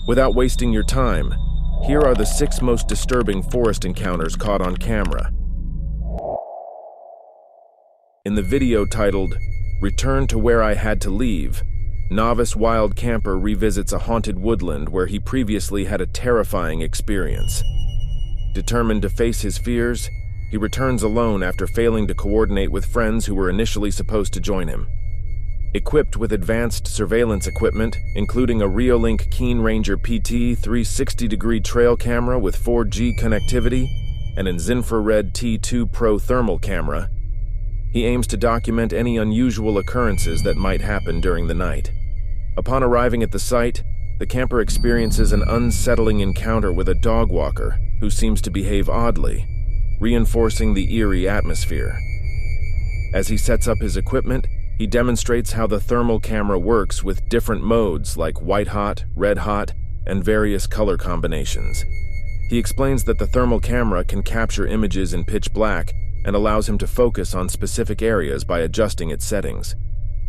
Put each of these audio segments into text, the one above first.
Without wasting your time, here are the 6 most disturbing forest encounters caught on camera. In the video titled, "Return to Where I Had to Leave," novice wild camper revisits a haunted woodland where he previously had a terrifying experience. Determined to face his fears, he returns alone after failing to coordinate with friends who were initially supposed to join him. Equipped with advanced surveillance equipment, including a Reolink Keen Ranger PT 360-degree trail camera with 4G connectivity and an infrared T2 Pro thermal camera, he aims to document any unusual occurrences that might happen during the night. Upon arriving at the site, the camper experiences an unsettling encounter with a dog walker who seems to behave oddly, reinforcing the eerie atmosphere. As he sets up his equipment, he demonstrates how the thermal camera works with different modes like white hot, red hot, and various color combinations. He explains that the thermal camera can capture images in pitch black and allows him to focus on specific areas by adjusting its settings.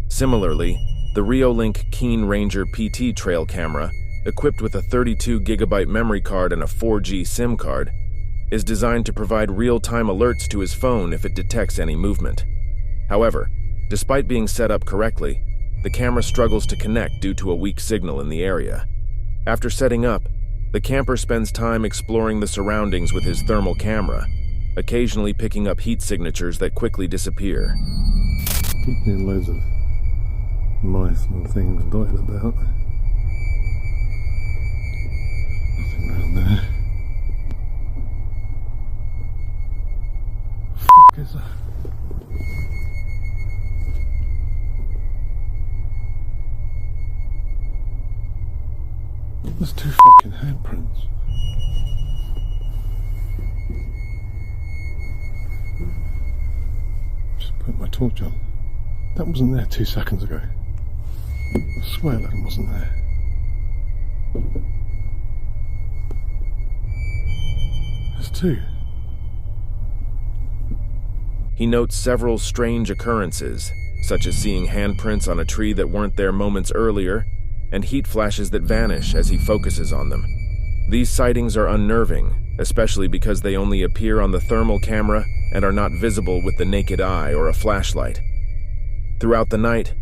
Similarly, the Reolink Keen Ranger PT trail camera, equipped with a 32GB memory card and a 4G SIM card, is designed to provide real-time alerts to his phone if it detects any movement. However, despite being set up correctly, the camera struggles to connect due to a weak signal in the area. After setting up, the camper spends time exploring the surroundings with his thermal camera, occasionally picking up heat signatures that quickly disappear. Keep hearing loads of mice and things dotted about. Nothing around there. Fuck is that? There's 2 fucking handprints. Just put my torch on. That wasn't there 2 seconds ago. I swear that wasn't there. There's 2. He notes several strange occurrences, such as seeing handprints on a tree that weren't there moments earlier, and heat flashes that vanish as he focuses on them. These sightings are unnerving, especially because they only appear on the thermal camera and are not visible with the naked eye or a flashlight. Throughout the night,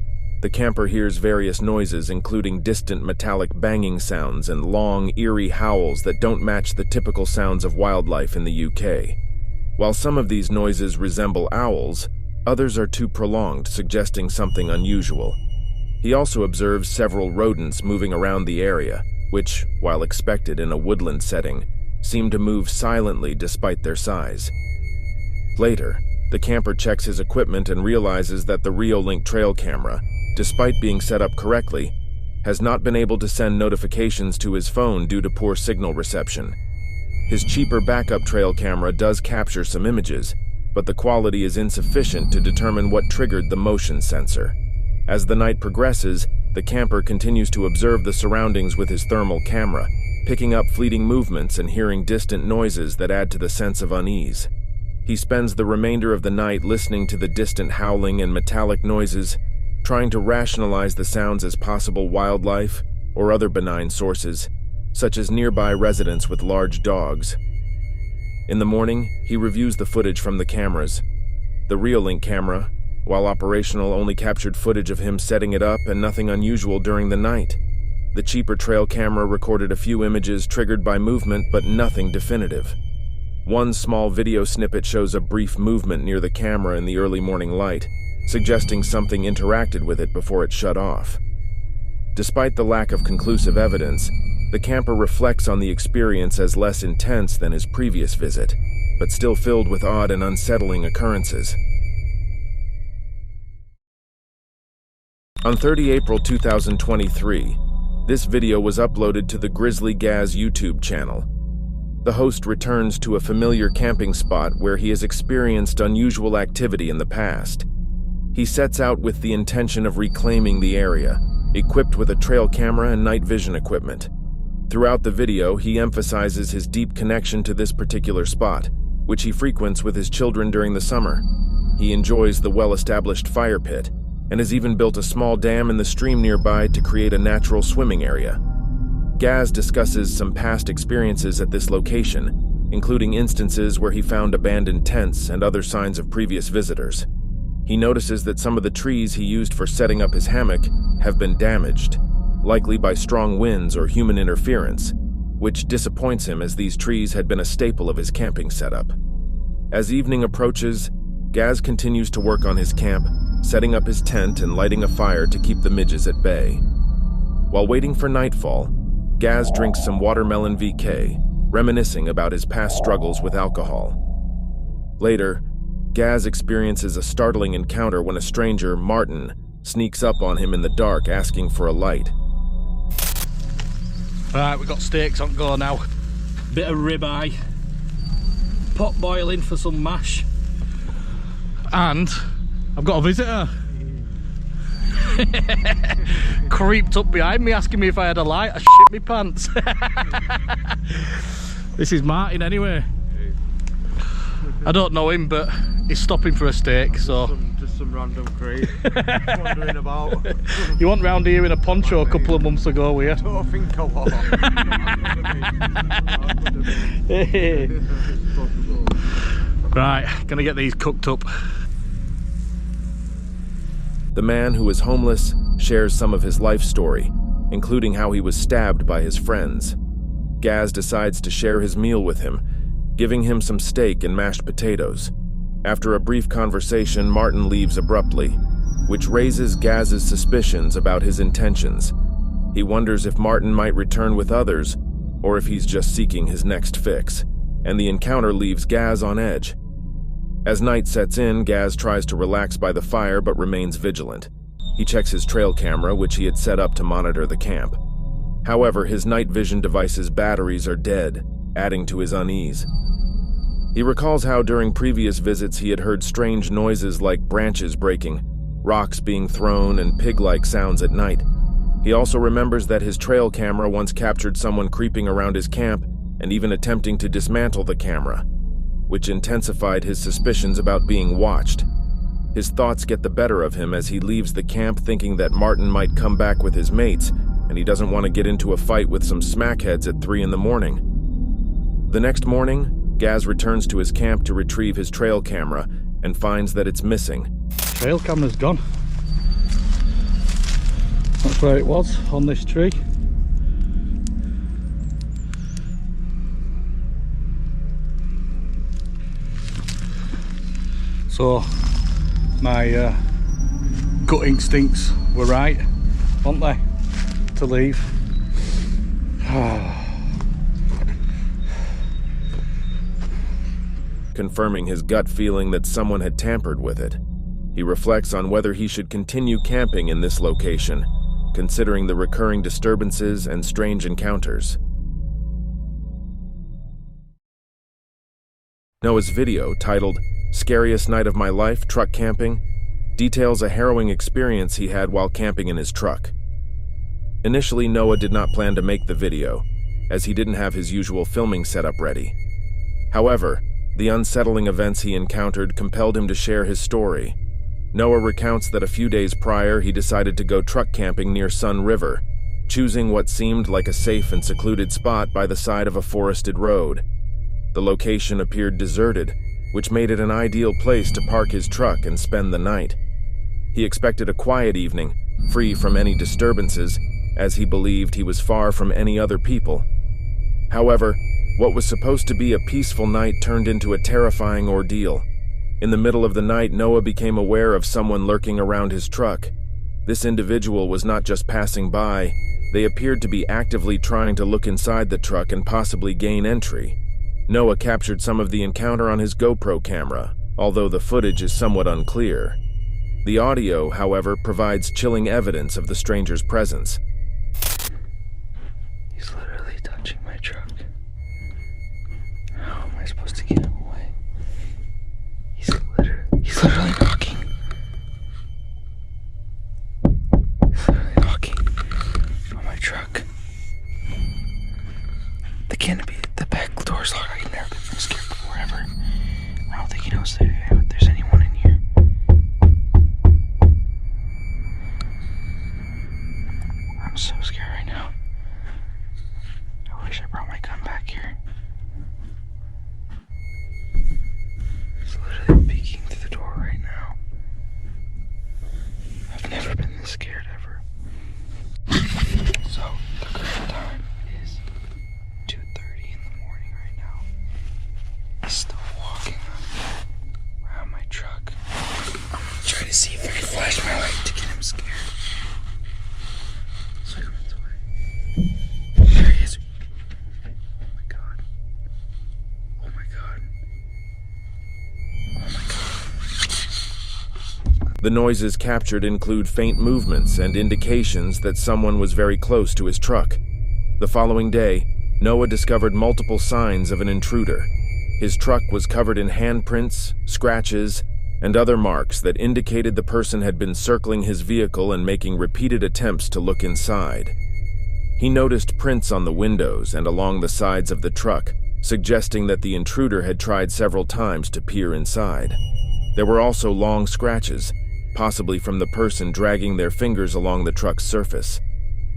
the camper hears various noises, including distant metallic banging sounds and long, eerie howls that don't match the typical sounds of wildlife in the UK. While some of these noises resemble owls, others are too prolonged, suggesting something unusual. He also observes several rodents moving around the area, which, while expected in a woodland setting, seem to move silently despite their size. Later, the camper checks his equipment and realizes that the Reolink trail camera, despite being set up correctly, has not been able to send notifications to his phone due to poor signal reception. His cheaper backup trail camera does capture some images, but the quality is insufficient to determine what triggered the motion sensor. As the night progresses, the camper continues to observe the surroundings with his thermal camera, picking up fleeting movements and hearing distant noises that add to the sense of unease. He spends the remainder of the night listening to the distant howling and metallic noises, trying to rationalize the sounds as possible wildlife or other benign sources, such as nearby residents with large dogs. In the morning, he reviews the footage from the cameras. The Reolink camera, while operational, only captured footage of him setting it up and nothing unusual during the night. The cheaper trail camera recorded a few images triggered by movement, but nothing definitive. One small video snippet shows a brief movement near the camera in the early morning light, suggesting something interacted with it before it shut off. Despite the lack of conclusive evidence, the camper reflects on the experience as less intense than his previous visit, but still filled with odd and unsettling occurrences. On 30 April 2023, this video was uploaded to the Grizzly Gaz YouTube channel. The host returns to a familiar camping spot where he has experienced unusual activity in the past. He sets out with the intention of reclaiming the area, equipped with a trail camera and night vision equipment. Throughout the video, he emphasizes his deep connection to this particular spot, which he frequents with his children during the summer. He enjoys the well-established fire pit, and has even built a small dam in the stream nearby to create a natural swimming area. Gaz discusses some past experiences at this location, including instances where he found abandoned tents and other signs of previous visitors. He notices that some of the trees he used for setting up his hammock have been damaged, likely by strong winds or human interference, which disappoints him as these trees had been a staple of his camping setup. As evening approaches, Gaz continues to work on his camp, setting up his tent and lighting a fire to keep the midges at bay. While waiting for nightfall, Gaz drinks some watermelon VK, reminiscing about his past struggles with alcohol. Later, Gaz experiences a startling encounter when a stranger, Martin, sneaks up on him in the dark asking for a light. Right, we've got steaks on go now. Bit of ribeye, pot boiling for some mash, and I've got a visitor. Creeped up behind me asking me if I had a light. I shit me pants. This is Martin anyway. I don't know him, but he's stopping for a steak, so... Just some random creep wandering about. You went round here in a poncho a couple of months ago, were you? I don't think I was. Right, gonna get these cooked up. The man, who is homeless, shares some of his life story, including how he was stabbed by his friends. Gaz decides to share his meal with him, giving him some steak and mashed potatoes. After a brief conversation, Martin leaves abruptly, which raises Gaz's suspicions about his intentions. He wonders if Martin might return with others, or if he's just seeking his next fix, and the encounter leaves Gaz on edge. As night sets in, Gaz tries to relax by the fire but remains vigilant. He checks his trail camera, which he had set up to monitor the camp. However, his night vision device's batteries are dead, adding to his unease. He recalls how during previous visits he had heard strange noises like branches breaking, rocks being thrown, and pig-like sounds at night. He also remembers that his trail camera once captured someone creeping around his camp and even attempting to dismantle the camera, which intensified his suspicions about being watched. His thoughts get the better of him as he leaves the camp thinking that Martin might come back with his mates, and he doesn't want to get into a fight with some smackheads at 3 in the morning. The next morning, Gaz returns to his camp to retrieve his trail camera and finds that it's missing. Trail camera's gone. That's where it was, on this tree. So, my gut instincts were right, weren't they, to leave. Confirming his gut feeling that someone had tampered with it. He reflects on whether he should continue camping in this location, considering the recurring disturbances and strange encounters. Noah's video, titled "Scariest Night of My Life Truck Camping," details a harrowing experience he had while camping in his truck. Initially, Noah did not plan to make the video, as he didn't have his usual filming setup ready. However, the unsettling events he encountered compelled him to share his story. Noah recounts that a few days prior he decided to go truck camping near Sun River, choosing what seemed like a safe and secluded spot by the side of a forested road. The location appeared deserted, which made it an ideal place to park his truck and spend the night. He expected a quiet evening, free from any disturbances, as he believed he was far from any other people. However, what was supposed to be a peaceful night turned into a terrifying ordeal. In the middle of the night, Noah became aware of someone lurking around his truck. This individual was not just passing by, they appeared to be actively trying to look inside the truck and possibly gain entry. Noah captured some of the encounter on his GoPro camera, although the footage is somewhat unclear. The audio, however, provides chilling evidence of the stranger's presence. He's literally touching my truck. How am I supposed to get him away? He's literally knocking. He's literally knocking on my truck. The canopy, the back door's locked. I've never been so scared before, ever. I don't think he knows that there's anyone in here. I'm so scared right now. The noises captured include faint movements and indications that someone was very close to his truck. The following day, Noah discovered multiple signs of an intruder. His truck was covered in handprints, scratches, and other marks that indicated the person had been circling his vehicle and making repeated attempts to look inside. He noticed prints on the windows and along the sides of the truck, suggesting that the intruder had tried several times to peer inside. There were also long scratches, possibly from the person dragging their fingers along the truck's surface.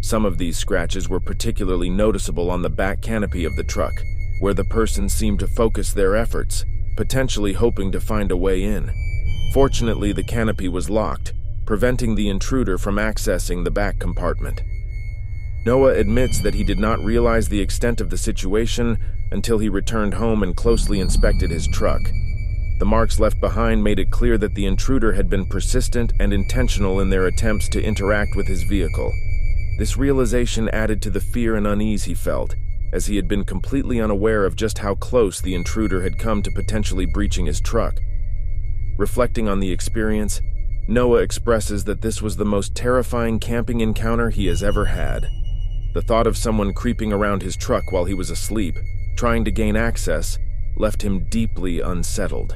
Some of these scratches were particularly noticeable on the back canopy of the truck, where the person seemed to focus their efforts, potentially hoping to find a way in. Fortunately, the canopy was locked, preventing the intruder from accessing the back compartment. Noah admits that he did not realize the extent of the situation until he returned home and closely inspected his truck. The marks left behind made it clear that the intruder had been persistent and intentional in their attempts to interact with his vehicle. This realization added to the fear and unease he felt, as he had been completely unaware of just how close the intruder had come to potentially breaching his truck. Reflecting on the experience, Noah expresses that this was the most terrifying camping encounter he has ever had. The thought of someone creeping around his truck while he was asleep, trying to gain access, left him deeply unsettled.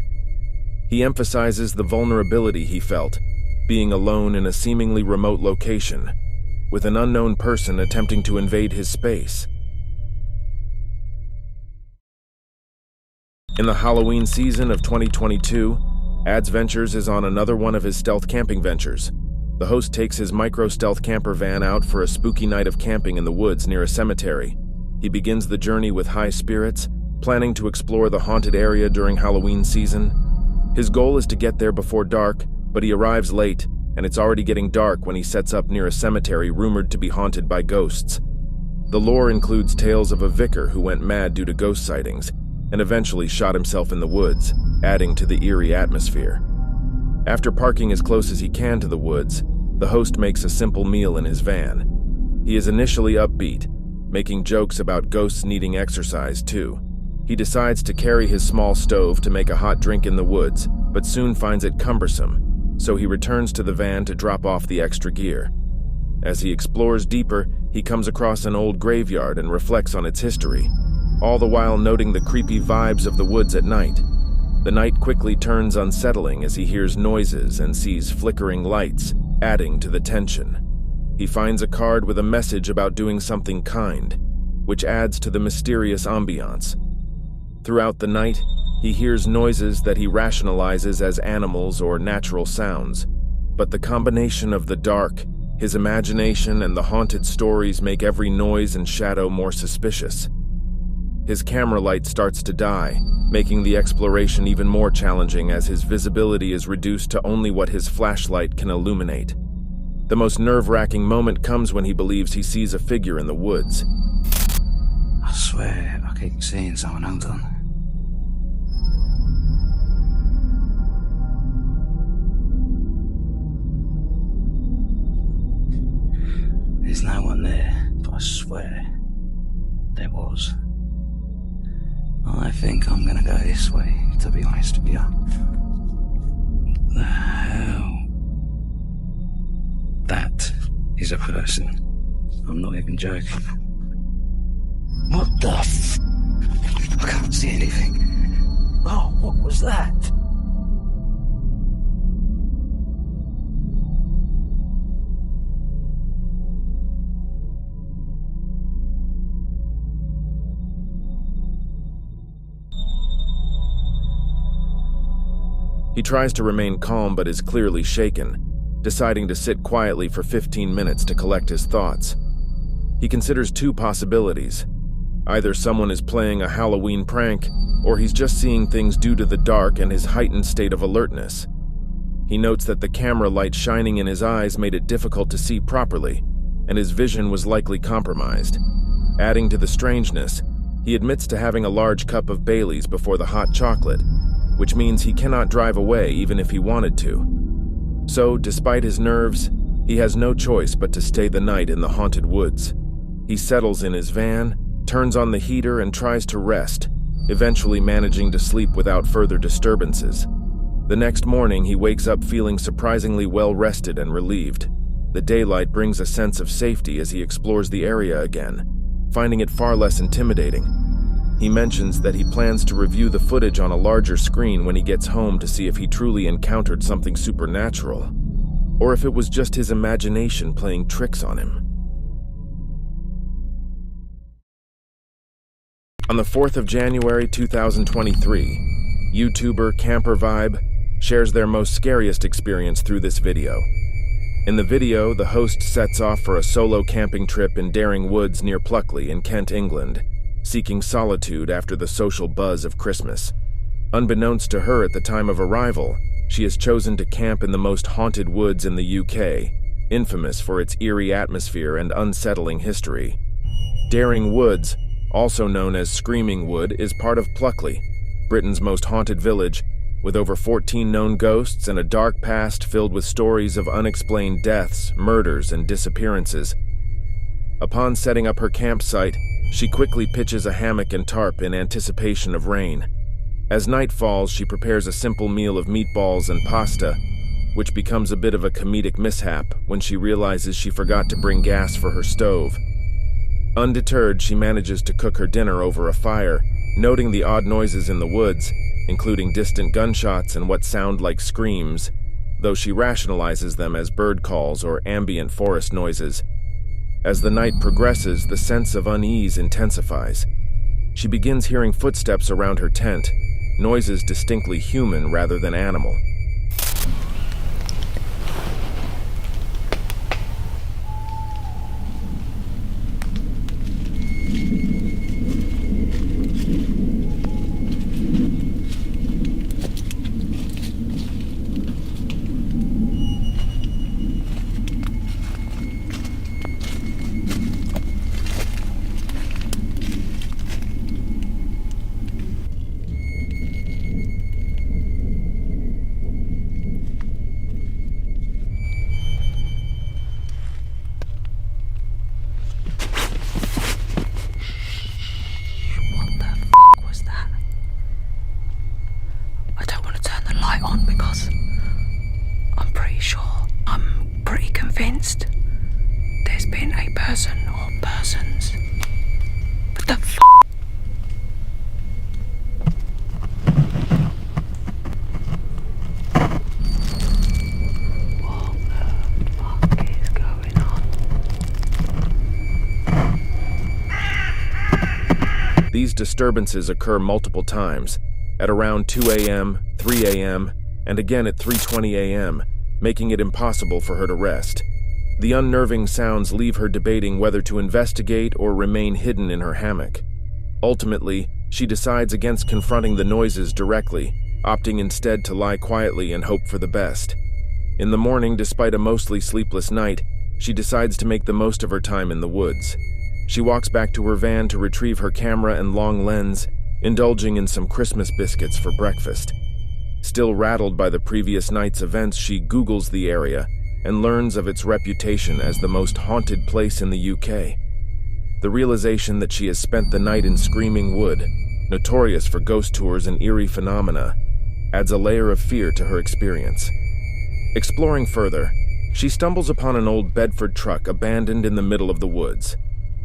He emphasizes the vulnerability he felt, being alone in a seemingly remote location, with an unknown person attempting to invade his space. In the Halloween season of 2022, Ads Ventures is on another one of his stealth camping ventures. The host takes his micro-stealth camper van out for a spooky night of camping in the woods near a cemetery. He begins the journey with high spirits, planning to explore the haunted area during Halloween season. His goal is to get there before dark, but he arrives late, and it's already getting dark when he sets up near a cemetery rumored to be haunted by ghosts. The lore includes tales of a vicar who went mad due to ghost sightings, and eventually shot himself in the woods, adding to the eerie atmosphere. After parking as close as he can to the woods, the host makes a simple meal in his van. He is initially upbeat, making jokes about ghosts needing exercise too. He decides to carry his small stove to make a hot drink in the woods, but soon finds it cumbersome, so he returns to the van to drop off the extra gear. As he explores deeper, he comes across an old graveyard and reflects on its history, all the while noting the creepy vibes of the woods at night. The night quickly turns unsettling as he hears noises and sees flickering lights, adding to the tension. He finds a card with a message about doing something kind, which adds to the mysterious ambiance. Throughout the night, he hears noises that he rationalizes as animals or natural sounds, but the combination of the dark, his imagination, and the haunted stories make every noise and shadow more suspicious. His camera light starts to die, making the exploration even more challenging as his visibility is reduced to only what his flashlight can illuminate. The most nerve-wracking moment comes when he believes he sees a figure in the woods. I swear I keep seeing someone. Hold on. There's no one there, but I swear there was. I think I'm gonna go this way, to be honest with you. What the hell? That is a person. I'm not even joking. What the I can't see anything. Oh, what was that? He tries to remain calm but is clearly shaken, deciding to sit quietly for 15 minutes to collect his thoughts. He considers two possibilities. Either someone is playing a Halloween prank, or he's just seeing things due to the dark and his heightened state of alertness. He notes that the camera light shining in his eyes made it difficult to see properly, and his vision was likely compromised. Adding to the strangeness, he admits to having a large cup of Bailey's before the hot chocolate, which means he cannot drive away even if he wanted to. So, despite his nerves, he has no choice but to stay the night in the haunted woods. He settles in his van, turns on the heater, and tries to rest, eventually managing to sleep without further disturbances. The next morning, he wakes up feeling surprisingly well-rested and relieved. The daylight brings a sense of safety as he explores the area again, finding it far less intimidating. He mentions that he plans to review the footage on a larger screen when he gets home to see if he truly encountered something supernatural, or if it was just his imagination playing tricks on him. On the 4th of January 2023, YouTuber Camper Vibe shares their most scariest experience through this video. In the video, the host sets off for a solo camping trip in Daring Woods near Pluckley in Kent, England, seeking solitude after the social buzz of Christmas. Unbeknownst to her at the time of arrival, she has chosen to camp in the most haunted woods in the UK, infamous for its eerie atmosphere and unsettling history. Daring Woods, also known as Screaming Wood, is part of Pluckley, Britain's most haunted village, with over 14 known ghosts and a dark past filled with stories of unexplained deaths, murders, and disappearances. Upon setting up her campsite, she quickly pitches a hammock and tarp in anticipation of rain. As night falls, she prepares a simple meal of meatballs and pasta, which becomes a bit of a comedic mishap when she realizes she forgot to bring gas for her stove. Undeterred, she manages to cook her dinner over a fire, noting the odd noises in the woods, including distant gunshots and what sound like screams, though she rationalizes them as bird calls or ambient forest noises. As the night progresses, the sense of unease intensifies. She begins hearing footsteps around her tent, noises distinctly human rather than animal. There's been a person or persons. What the f***? What the fuck is going on? These disturbances occur multiple times, at around 2 a.m., 3 a.m., and again at 3:20 a.m., making it impossible for her to rest. The unnerving sounds leave her debating whether to investigate or remain hidden in her hammock. Ultimately, she decides against confronting the noises directly, opting instead to lie quietly and hope for the best. In the morning, despite a mostly sleepless night, she decides to make the most of her time in the woods. She walks back to her van to retrieve her camera and long lens, indulging in some Christmas biscuits for breakfast. Still rattled by the previous night's events, she Googles the area and learns of its reputation as the most haunted place in the UK. The realization that she has spent the night in Screaming Wood, notorious for ghost tours and eerie phenomena, adds a layer of fear to her experience. Exploring further, she stumbles upon an old Bedford truck abandoned in the middle of the woods.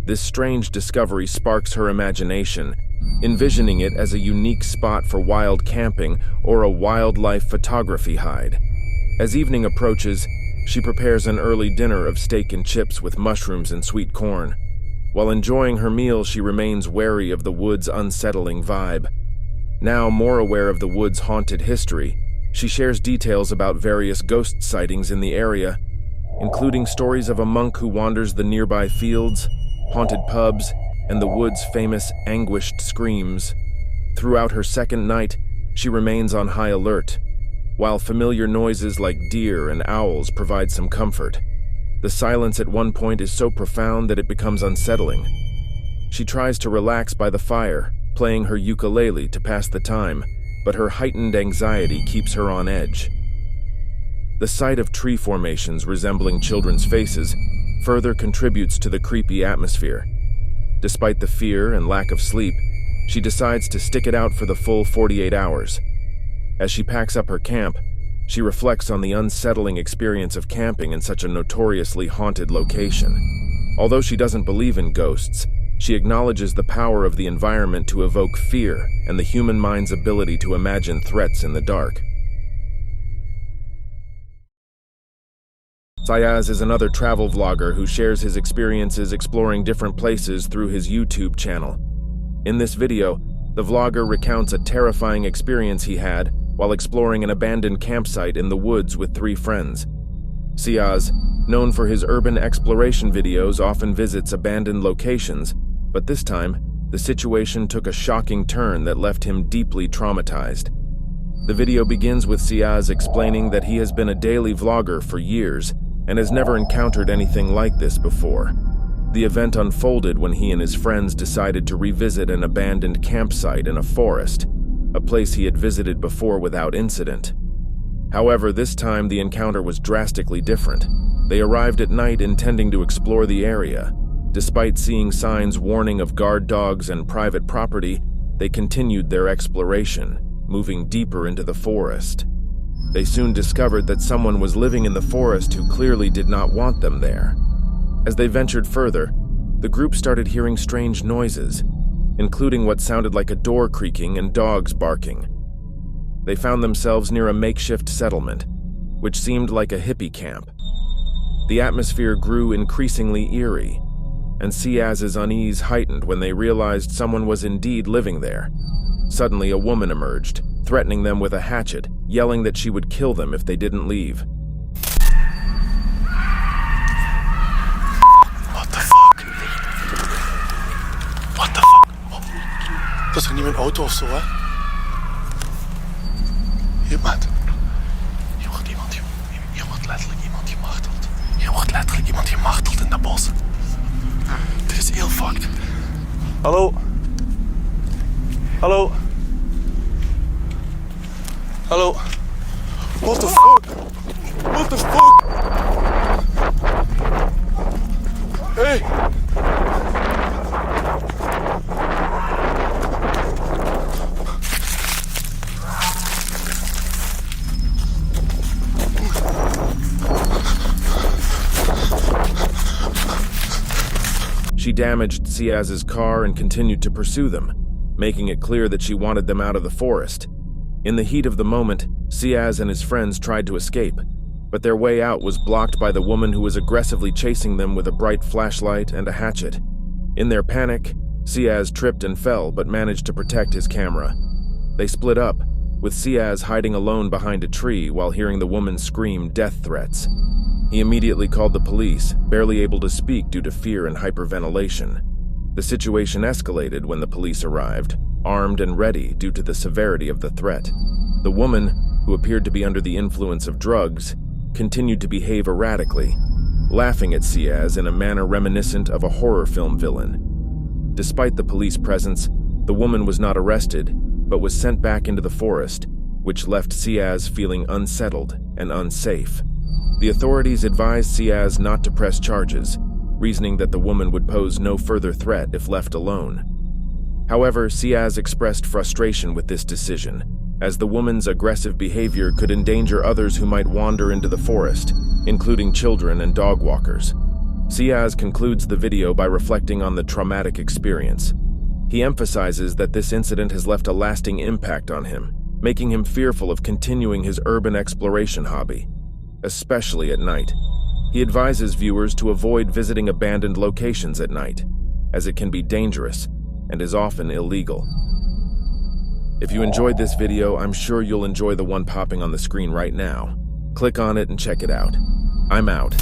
This strange discovery sparks her imagination, envisioning it as a unique spot for wild camping or a wildlife photography hide. As evening approaches, she prepares an early dinner of steak and chips with mushrooms and sweet corn. While enjoying her meal, she remains wary of the wood's unsettling vibe. Now more aware of the wood's haunted history, she shares details about various ghost sightings in the area, including stories of a monk who wanders the nearby fields, haunted pubs, and the wood's famous anguished screams. Throughout her second night, she remains on high alert, while familiar noises like deer and owls provide some comfort. The silence at one point is so profound that it becomes unsettling. She tries to relax by the fire, playing her ukulele to pass the time, but her heightened anxiety keeps her on edge. The sight of tree formations resembling children's faces further contributes to the creepy atmosphere. Despite the fear and lack of sleep, she decides to stick it out for the full 48 hours. As she packs up her camp, she reflects on the unsettling experience of camping in such a notoriously haunted location. Although she doesn't believe in ghosts, she acknowledges the power of the environment to evoke fear and the human mind's ability to imagine threats in the dark. Sayaz is another travel vlogger who shares his experiences exploring different places through his YouTube channel. In this video, the vlogger recounts a terrifying experience he had while exploring an abandoned campsite in the woods with 3 friends. Sayaz, known for his urban exploration videos, often visits abandoned locations, but this time, the situation took a shocking turn that left him deeply traumatized. The video begins with Sayaz explaining that he has been a daily vlogger for years and has never encountered anything like this before. The event unfolded when he and his friends decided to revisit an abandoned campsite in a forest, a place he had visited before without incident. However, this time the encounter was drastically different. They arrived at night intending to explore the area. Despite seeing signs warning of guard dogs and private property, they continued their exploration, moving deeper into the forest. They soon discovered that someone was living in the forest who clearly did not want them there. As they ventured further, the group started hearing strange noises, including what sounded like a door creaking and dogs barking. They found themselves near a makeshift settlement, which seemed like a hippie camp. The atmosphere grew increasingly eerie, and Sayaz's unease heightened when they realized someone was indeed living there. Suddenly, a woman emerged, threatening them with a hatchet, yelling that she would kill them if they didn't leave. What the fuck? What the fuck? Dat is toch niet mijn auto of zo, hè? Hier, maat. Hier wordt letterlijk iemand gemarteld. Hier wordt letterlijk iemand gemarteld in dat bos. Dit is heel fucked. Hallo? Hallo? Hallo? What the fuck? What the fuck? Hey! She damaged Sayaz's car and continued to pursue them, making it clear that she wanted them out of the forest. In the heat of the moment, Sayaz and his friends tried to escape, but their way out was blocked by the woman who was aggressively chasing them with a bright flashlight and a hatchet. In their panic, Sayaz tripped and fell but managed to protect his camera. They split up, with Sayaz hiding alone behind a tree while hearing the woman scream death threats. He immediately called the police, barely able to speak due to fear and hyperventilation. The situation escalated when the police arrived, armed and ready due to the severity of the threat. The woman, who appeared to be under the influence of drugs, continued to behave erratically, laughing at Sayaz in a manner reminiscent of a horror film villain. Despite the police presence, the woman was not arrested, but was sent back into the forest, which left Sayaz feeling unsettled and unsafe. The authorities advised Sayaz not to press charges, reasoning that the woman would pose no further threat if left alone. However, Sayaz expressed frustration with this decision, as the woman's aggressive behavior could endanger others who might wander into the forest, including children and dog walkers. Sayaz concludes the video by reflecting on the traumatic experience. He emphasizes that this incident has left a lasting impact on him, making him fearful of continuing his urban exploration hobby, especially at night. He advises viewers to avoid visiting abandoned locations at night, as it can be dangerous and is often illegal. If you enjoyed this video, I'm sure you'll enjoy the one popping on the screen right now. Click on it and check it out. I'm out.